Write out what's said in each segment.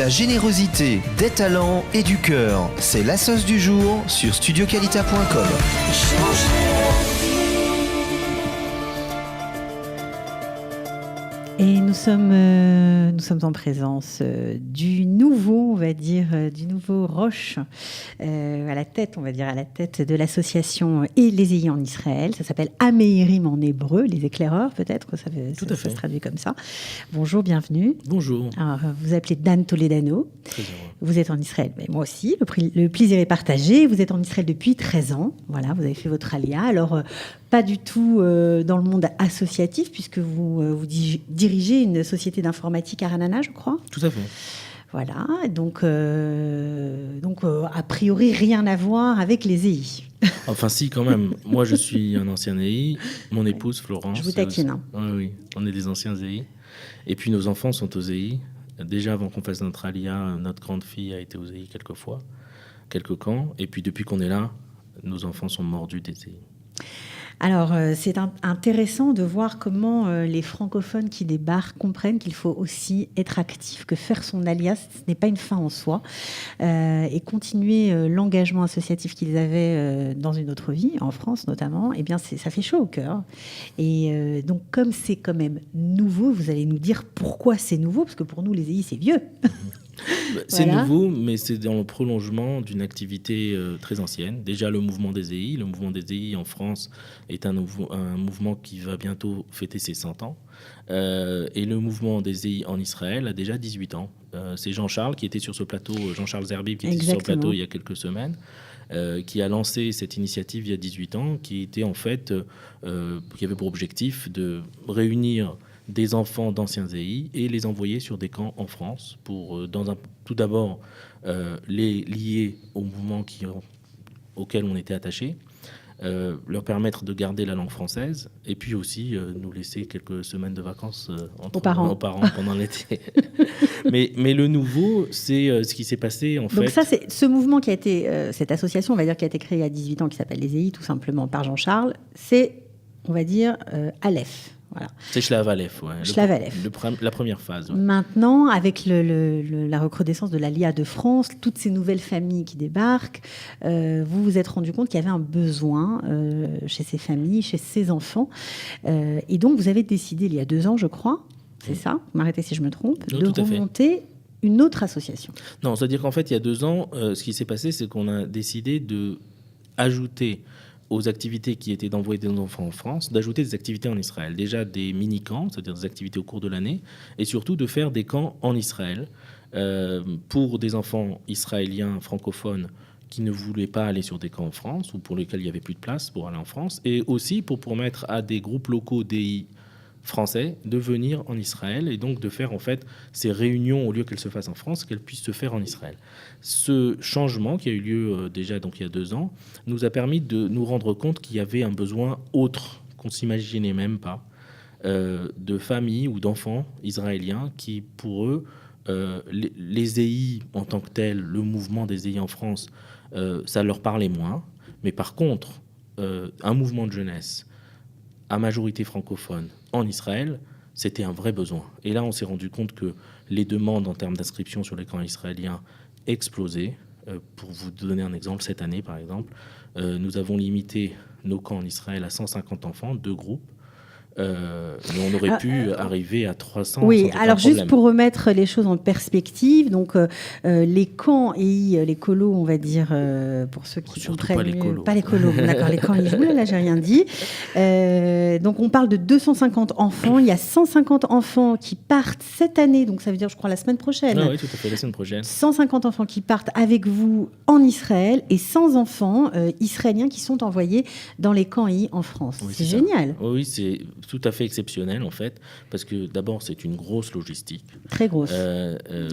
la générosité, des talents et du cœur. C'est la sauce du jour sur studioqualita.com. Et nous sommes en présence du nouveau, on va dire, du nouveau Roche à la tête de l'association et les Ayés en Israël. Ça s'appelle Améirim en hébreu, les éclaireurs peut-être, ça se traduit comme ça. Bonjour, bienvenue. Bonjour. Alors, vous appelez Dan Toledano. Très heureux. Vous êtes en Israël, mais moi aussi, le plaisir est partagé. Vous êtes en Israël depuis 13 ans. Voilà, vous avez fait votre alia. Alors, pas du tout dans le monde associatif, puisque vous dirigez une société d'informatique à Ranana, je crois. Tout à fait. Voilà, donc a priori, rien à voir avec les EI. Enfin, si, quand même. Moi, je suis un ancien EI. Mon épouse, Florence. Je vous taquine. Oui, on est des anciens EI. Et puis, nos enfants sont aux EI. Déjà, avant qu'on fasse notre alia, notre grande fille a été aux EI quelques fois, quelques camps. Et puis, depuis qu'on est là, nos enfants sont mordus des EI. Alors, c'est intéressant de voir comment les francophones qui débarquent comprennent qu'il faut aussi être actif, que faire son alias, ce n'est pas une fin en soi, et continuer l'engagement associatif qu'ils avaient dans une autre vie, en France notamment, eh bien, ça fait chaud au cœur. Et donc, comme c'est quand même nouveau, vous allez nous dire pourquoi c'est nouveau, parce que pour nous, les EI, c'est vieux. C'est voilà. nouveau, mais c'est dans le prolongement d'une activité très ancienne. Déjà, le mouvement des EI. Le mouvement des EI en France est un mouvement qui va bientôt fêter ses 100 ans. Et le mouvement des EI en Israël a déjà 18 ans. C'est Jean-Charles qui était sur ce plateau, Jean-Charles Zerbib qui était sur le plateau il y a quelques semaines, qui a lancé cette initiative il y a 18 ans, qui était en fait, qui avait pour objectif de réunir des enfants d'anciens EI et les envoyer sur des camps en France pour, tout d'abord, les lier au mouvement auquel on était attaché, leur permettre de garder la langue française et puis aussi nous laisser quelques semaines de vacances aux parents pendant l'été. mais le nouveau, c'est ce qui s'est passé en fait. Donc ça, c'est ce mouvement qui a été, cette association, on va dire, qui a été créée il y a 18 ans, qui s'appelle les EI, tout simplement par Jean-Charles, c'est, on va dire, Aleph. Voilà. C'est Shlav Aleph, ouais. La première phase. Ouais. Maintenant, avec la recrudescence de l'Alia de France, toutes ces nouvelles familles qui débarquent, vous vous êtes rendu compte qu'il y avait un besoin chez ces familles, chez ces enfants. Et donc, vous avez décidé, il y a 2 ans, je crois, c'est ça, vous m'arrêtez si je me trompe, de remonter une autre association. Non, c'est-à-dire qu'en fait, il y a 2 ans, ce qui s'est passé, c'est qu'on a décidé d'ajouter aux activités qui étaient d'envoyer des enfants en France, d'ajouter des activités en Israël. Déjà des mini-camps, c'est-à-dire des activités au cours de l'année, et surtout de faire des camps en Israël pour des enfants israéliens francophones qui ne voulaient pas aller sur des camps en France ou pour lesquels il n'y avait plus de place pour aller en France, et aussi pour permettre à des groupes locaux d'EI français de venir en Israël et donc de faire en fait ces réunions, au lieu qu'elles se fassent en France, qu'elles puissent se faire en Israël. Ce changement qui a eu lieu déjà donc il y a 2 ans nous a permis de nous rendre compte qu'il y avait un besoin autre qu'on s'imaginait même pas, de familles ou d'enfants israéliens qui pour eux les EI en tant que tels, le mouvement des EI en France, ça leur parlait moins, mais par contre un mouvement de jeunesse à majorité francophone en Israël, c'était un vrai besoin. Et là, on s'est rendu compte que les demandes en termes d'inscription sur les camps israéliens explosaient. Pour vous donner un exemple, cette année, par exemple, nous avons limité nos camps en Israël à 150 enfants, 2 groupes. Mais on aurait pu arriver à 300. Oui, alors juste pour remettre les choses en perspective, donc les camps EI, les colos, on va dire, pour ceux qui comprennent mieux. Pas les colos, d'accord, les camps EI, là j'ai rien dit. Donc on parle de 250 enfants, il y a 150 enfants qui partent cette année, donc ça veut dire je crois la semaine prochaine. Oui, tout à fait, la semaine prochaine. 150 enfants qui partent avec vous en Israël et 100 enfants israéliens qui sont envoyés dans les camps EI en France. Oui, c'est génial. Oui, c'est tout à fait exceptionnel en fait, parce que d'abord c'est une grosse logistique. Très grosse.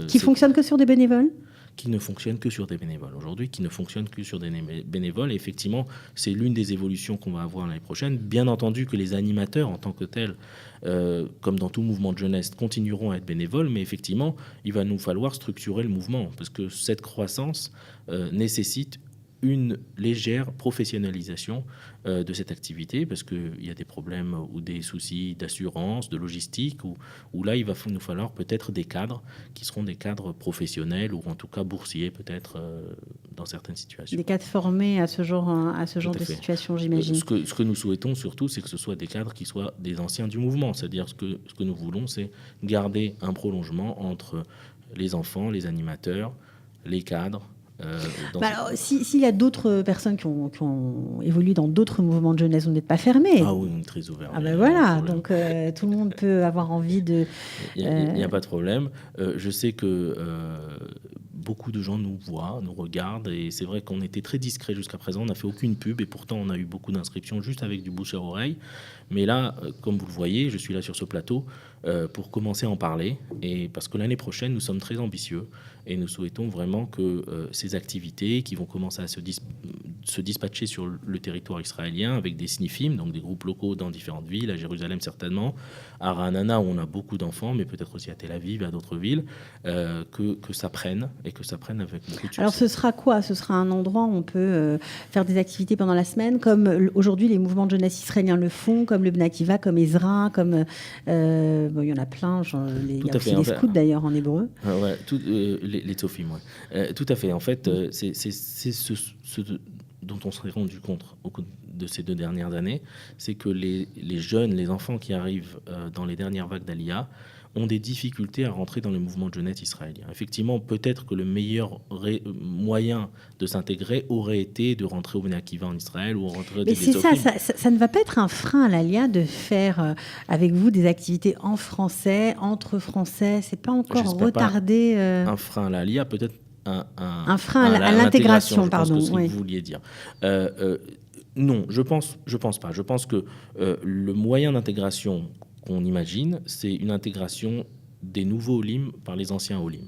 Qui fonctionne que sur des bénévoles ? Qui ne fonctionne que sur des bénévoles. Aujourd'hui, qui ne fonctionne que sur des bénévoles. Et effectivement, c'est l'une des évolutions qu'on va avoir l'année prochaine. Bien entendu que les animateurs en tant que tels, comme dans tout mouvement de jeunesse, continueront à être bénévoles, mais effectivement, il va nous falloir structurer le mouvement, parce que cette croissance nécessite une légère professionnalisation de cette activité, parce qu'il y a des problèmes ou des soucis d'assurance, de logistique, où là, il va nous falloir peut-être des cadres qui seront des cadres professionnels ou en tout cas boursiers peut-être dans certaines situations. Des cadres formés à ce genre de situation, j'imagine. Ce que nous souhaitons surtout, c'est que ce soit des cadres qui soient des anciens du mouvement. C'est-à-dire ce que nous voulons, c'est garder un prolongement entre les enfants, les animateurs, les cadres. Alors, s'il y a d'autres personnes qui ont évolué dans d'autres mouvements de jeunesse, vous n'êtes pas fermé. Ah oui, on est très ouvert. Ah ben voilà, donc tout le monde peut avoir envie de... Il n'y a pas de problème. Je sais que beaucoup de gens nous voient, nous regardent, et c'est vrai qu'on était très discret jusqu'à présent, on n'a fait aucune pub, et pourtant on a eu beaucoup d'inscriptions juste avec du bouche à oreille. Mais là, comme vous le voyez, je suis là sur ce plateau pour commencer à en parler, et parce que l'année prochaine, nous sommes très ambitieux, et nous souhaitons vraiment que ces activités qui vont commencer à se dispatcher sur le territoire israélien avec des snifim, donc des groupes locaux dans différentes villes, à Jérusalem certainement, à Ra'anana où on a beaucoup d'enfants, mais peut-être aussi à Tel Aviv et à d'autres villes, que ça prenne, et que ça prenne avec beaucoup de succès. Alors ce sera quoi ? Ce sera un endroit où on peut faire des activités pendant la semaine, comme aujourd'hui les mouvements de jeunesse israéliens le font, comme le Bnei Akiva, comme Ezra, comme... il y en a plein, il y a aussi les scouts d'ailleurs en hébreu. Ouais, les Tzofim, ouais. Tout à fait. En fait, c'est ce dont on s'est rendu compte au cours de ces 2 dernières années, c'est que les jeunes, les enfants qui arrivent dans les dernières vagues d'Aliyah ont des difficultés à rentrer dans le mouvement de jeunesse israélien. Effectivement, peut-être que le meilleur moyen de s'intégrer aurait été de rentrer au Bnei Akiva en Israël ou rentrer Mais c'est ça ne va pas être un frein à l'Aliyah de faire avec vous des activités en français, entre français, c'est pas encore retardé. Un frein à l'Aliyah, peut-être un frein à l'intégration, pardon. C'est ce que vous vouliez dire. Non, je pense pas. Je pense que le moyen d'intégration qu'on imagine, c'est une intégration des nouveaux Olim par les anciens Olim.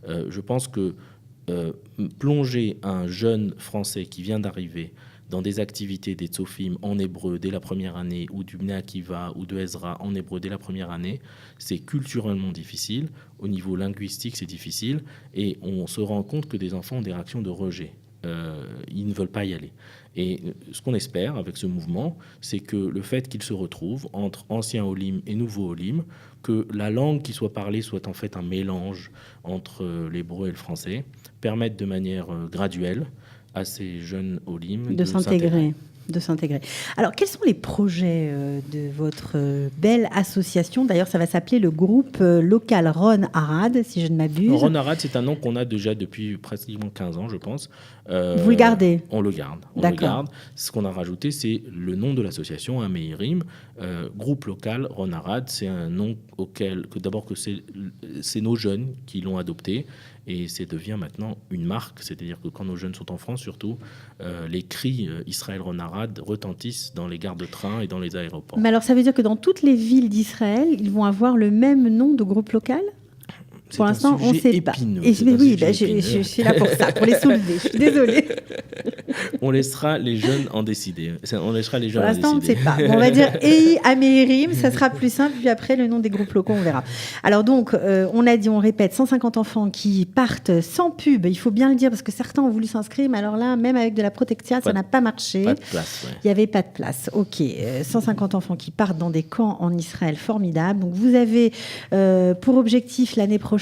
Je pense que plonger un jeune Français qui vient d'arriver dans des activités des Tzofim en hébreu dès la première année, ou du Bnei Akiva ou de Ezra en hébreu dès la première année, c'est culturellement difficile, au niveau linguistique c'est difficile, et on se rend compte que des enfants ont des réactions de rejet. Ils ne veulent pas y aller. Et ce qu'on espère avec ce mouvement, c'est que le fait qu'ils se retrouvent entre anciens Olim et nouveaux Olim, que la langue qui soit parlée soit en fait un mélange entre l'hébreu et le français, permette de manière graduelle à ces jeunes Olim de s'intégrer. Alors, quels sont les projets de votre belle association ? D'ailleurs, ça va s'appeler le groupe local Ron Arad, si je ne m'abuse. Ron Arad, c'est un nom qu'on a déjà depuis pratiquement 15 ans, je pense. Vous le gardez ? On le garde. Ce qu'on a rajouté, c'est le nom de l'association, Ameirim. Groupe local Ron Arad, c'est un nom c'est nos jeunes qui l'ont adopté. Et ça devient maintenant une marque, c'est-à-dire que quand nos jeunes sont en France, surtout, les cris Israël Ron Arad retentissent dans les gares de train et dans les aéroports. Mais alors ça veut dire que dans toutes les villes d'Israël, ils vont avoir le même nom de groupe local ? Pour l'instant, on ne sait pas. Je suis là pour ça, pour les soulever. Je suis désolée. On laissera les jeunes en décider. Pour l'instant, on ne sait pas. Bon, on va dire EI Ameirim, ça sera plus simple. Puis après, le nom des groupes locaux, on verra. Alors donc, on a dit, on répète, 150 enfants qui partent sans pub. Il faut bien le dire parce que certains ont voulu s'inscrire, mais alors là, même avec de la protectia, ça n'a pas marché. Pas de place. Ouais. Il n'y avait pas de place. Ok, 150 enfants qui partent dans des camps en Israël, formidable. Donc vous avez pour objectif l'année prochaine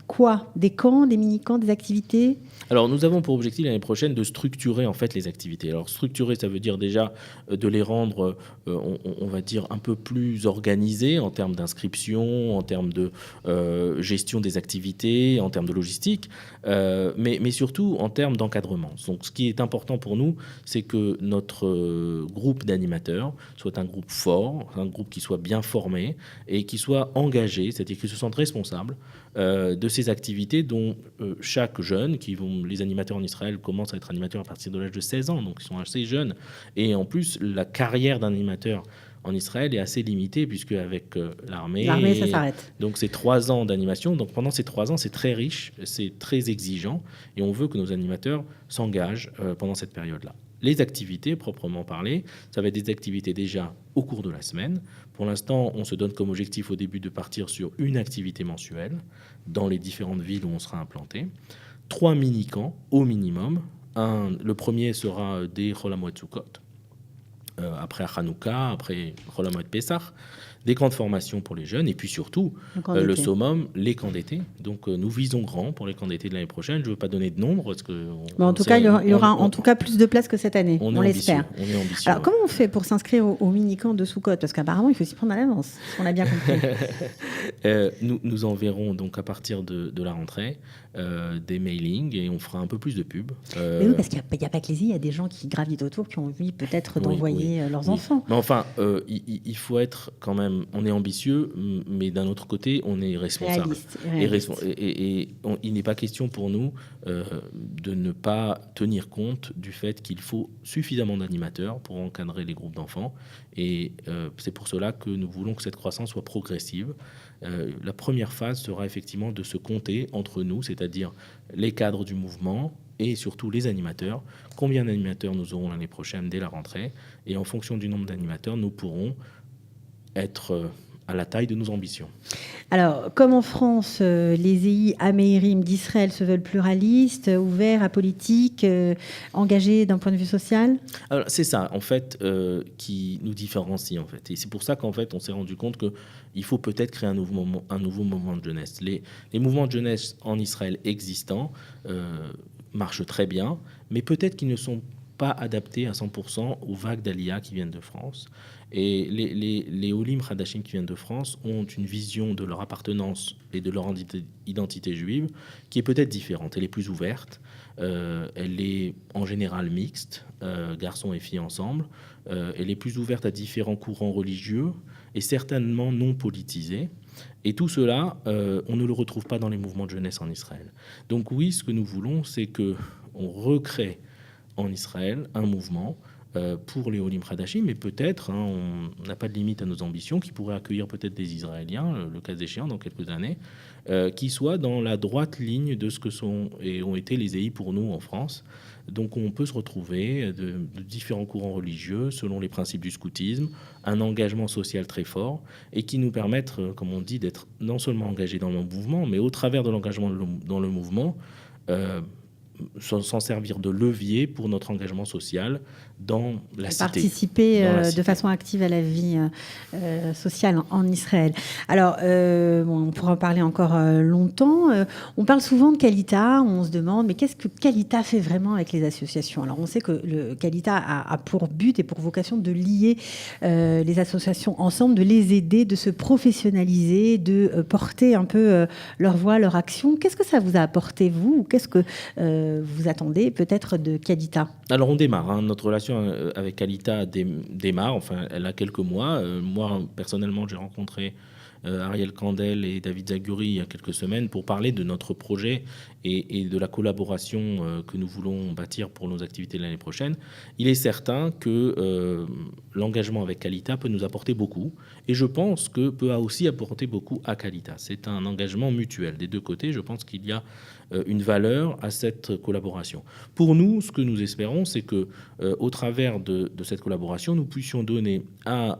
quoi ? Des camps, des mini-camps, des activités ? Alors, nous avons pour objectif l'année prochaine de structurer en fait les activités. Alors, structurer, ça veut dire déjà de les rendre, on va dire, un peu plus organisées en termes d'inscription, en termes de gestion des activités, en termes de logistique, mais surtout en termes d'encadrement. Donc, ce qui est important pour nous, c'est que notre groupe d'animateurs soit un groupe fort, un groupe qui soit bien formé et qui soit engagé, c'est-à-dire qu'ils se sentent responsables de ces activités dont chaque jeune, les animateurs en Israël commencent à être animateurs à partir de l'âge de 16 ans, donc ils sont assez jeunes. Et en plus, la carrière d'un animateur en Israël est assez limitée, puisque avec l'armée, ça s'arrête. Donc c'est 3 ans d'animation. Donc pendant ces 3 ans, c'est très riche, c'est très exigeant, et on veut que nos animateurs s'engagent pendant cette période-là. Les activités, proprement parlées, ça va être des activités déjà au cours de la semaine. Pour l'instant, on se donne comme objectif au début de partir sur une activité mensuelle dans les différentes villes où on sera implanté. 3 mini-camps au minimum, Le premier sera dès Chol HaMoed Sukkot, après Hanouka, après Chol HaMoed Pessah, des camps de formation pour les jeunes, et puis surtout, le summum, les camps d'été. Donc nous visons grand pour les camps d'été de l'année prochaine. Je ne veux pas donner de nombre, parce que... En tout cas, il y aura en tout cas plus de places que cette année, on l'espère. On est ambitieux. Alors, comment on fait pour s'inscrire au mini-camp de Sukkot? Parce qu'apparemment, il faut s'y prendre à l'avance, on a bien compris. Nous enverrons donc à partir de la rentrée des mailings, et on fera un peu plus de pub. Mais oui, parce qu'il n'y a pas que les îles, il y a des gens qui gravitent autour, qui ont envie peut-être d'envoyer leurs enfants. Mais enfin, il faut être quand même... On est ambitieux, mais d'un autre côté, on est responsable. Et il n'est pas question pour nous de ne pas tenir compte du fait qu'il faut suffisamment d'animateurs pour encadrer les groupes d'enfants. Et c'est pour cela que nous voulons que cette croissance soit progressive. La première phase sera effectivement de se compter entre nous, c'est-à-dire les cadres du mouvement et surtout les animateurs. Combien d'animateurs nous aurons l'année prochaine dès la rentrée? Et en fonction du nombre d'animateurs, nous pourrons être à la taille de nos ambitions. Alors, comme en France, les EI Amérim d'Israël se veulent pluralistes, ouverts, apolitiques, engagés d'un point de vue social? Alors, c'est ça, en fait, qui nous différencie, en fait. Et c'est pour ça qu'en fait, on s'est rendu compte qu'il faut peut-être créer un nouveau mouvement de jeunesse. Les mouvements de jeunesse en Israël existants marchent très bien, mais peut-être qu'ils ne sont pas adaptés à 100% aux vagues d'Aliyah qui viennent de France. Et les Olim Hadashim qui viennent de France ont une vision de leur appartenance et de leur identité juive qui est peut-être différente. Elle est plus ouverte, elle est en général mixte, garçons et filles ensemble. Elle est plus ouverte à différents courants religieux et certainement non politisés. Et tout cela, on ne le retrouve pas dans les mouvements de jeunesse en Israël. Donc oui, ce que nous voulons, c'est qu'on recrée en Israël un mouvement pour les Olim Hadashim, mais peut-être, on n'a pas de limite à nos ambitions, qui pourrait accueillir peut-être des Israéliens, le cas échéant, dans quelques années, qui soient dans la droite ligne de ce que sont et ont été les EI pour nous en France. Donc on peut se retrouver de différents courants religieux, selon les principes du scoutisme, un engagement social très fort, et qui nous permettent, comme on dit, d'être non seulement engagés dans le mouvement, mais au travers de l'engagement dans le mouvement, s'en servir de levier pour notre engagement social dans la cité. Participer de façon active à la vie sociale en Israël. Alors, on pourra en parler encore longtemps. On parle souvent de Kalita, on se demande, mais qu'est-ce que Kalita fait vraiment avec les associations? Alors, on sait que le Kalita a pour but et pour vocation de lier les associations ensemble, de les aider, de se professionnaliser, de porter un peu leur voix, leur action. Qu'est-ce que ça vous a apporté, vous? Ou qu'est-ce que vous attendez peut-être de Kalita? Alors on démarre, notre relation avec Kalita démarre, enfin elle a quelques mois. Moi personnellement j'ai rencontré Ariel Kandel et David Zaguri il y a quelques semaines pour parler de notre projet et de la collaboration que nous voulons bâtir pour nos activités de l'année prochaine. Il est certain que l'engagement avec Kalita peut nous apporter beaucoup, et je pense que peut aussi apporter beaucoup à Kalita. C'est un engagement mutuel des deux côtés. Je pense qu'il y a une valeur à cette collaboration. Pour nous, ce que nous espérons, c'est que au travers de cette collaboration, nous puissions donner à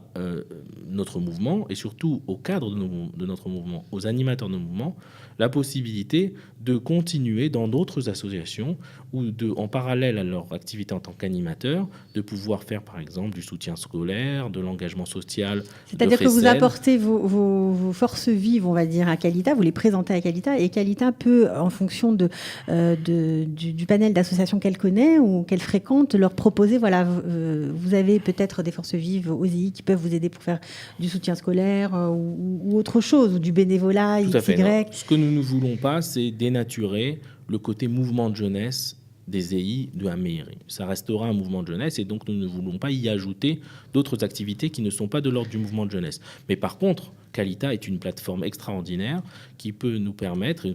notre mouvement, et surtout au cadre de notre mouvement, aux animateurs de nos mouvements, la possibilité de continuer dans d'autres associations ou en parallèle à leur activité en tant qu'animateur, de pouvoir faire par exemple du soutien scolaire, de l'engagement social. C'est-à-dire que vous apportez vos forces vives, on va dire, à Kalita, vous les présentez à Kalita, et Kalita peut, en fonction du panel d'associations qu'elle connaît ou qu'elle fréquente, leur proposer, voilà, vous avez peut-être des forces vives aux EI qui peuvent vous aider pour faire du soutien scolaire ou autre chose, ou du bénévolat, Tout à fait, XY. Ce que nous ne voulons pas, c'est dénaturer le côté mouvement de jeunesse des EI de Améry. Ça restera un mouvement de jeunesse, et donc nous ne voulons pas y ajouter d'autres activités qui ne sont pas de l'ordre du mouvement de jeunesse. Mais par contre, Kalita est une plateforme extraordinaire qui peut nous permettre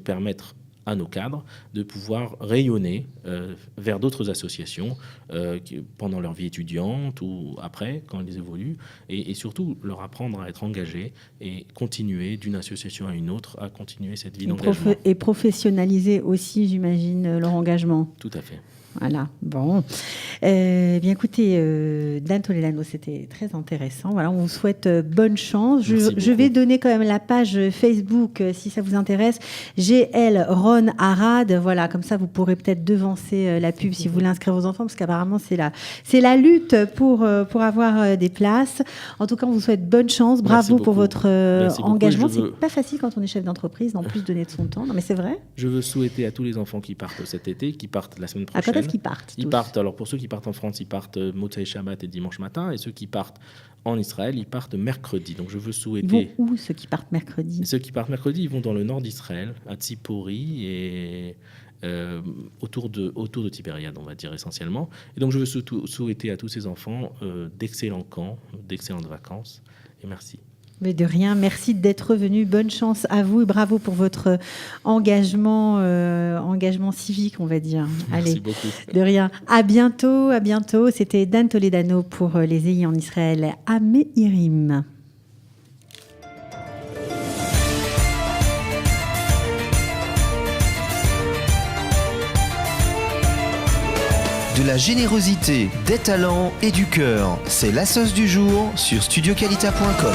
à nos cadres de pouvoir rayonner vers d'autres associations pendant leur vie étudiante ou après, quand elles évoluent, et surtout leur apprendre à être engagés et continuer d'une association à une autre, à continuer cette vie d'engagement. Et professionnaliser aussi, j'imagine, leur engagement. Tout à fait. Voilà, bon. Bien écoutez, Dan Toledano, c'était très intéressant. Voilà, on vous souhaite bonne chance. Je vais donner quand même la page Facebook si ça vous intéresse. GL Ron Arad. Voilà, comme ça vous pourrez peut-être devancer la pub si vous voulez inscrire vos enfants, parce qu'apparemment c'est la lutte pour avoir des places. En tout cas, on vous souhaite bonne chance. Bravo pour votre engagement. C'est pas facile quand on est chef d'entreprise, d'en plus donner de son temps. Non, mais c'est vrai. Je veux souhaiter à tous les enfants qui partent cet été, qui partent la semaine prochaine. À quand est-ce qu'ils partent? Ils partent, alors pour ceux qui partent en France, ils partent Motzei Shabbat et dimanche matin, et ceux qui partent en Israël, ils partent mercredi. Donc je veux souhaiter... Ils vont où, ceux qui partent mercredi? Ceux qui partent mercredi, ils vont dans le nord d'Israël, à Tzipori et autour de Tibériade, on va dire essentiellement. Et donc je veux souhaiter à tous ces enfants d'excellents camps, d'excellentes vacances, et merci. Mais de rien, merci d'être venu. Bonne chance à vous et bravo pour votre engagement civique, on va dire. Merci beaucoup. De rien. À bientôt. C'était Dan Toledano pour les EI en Israël à Me'irim. De la générosité, des talents et du cœur, c'est la sauce du jour sur studioqualita.com.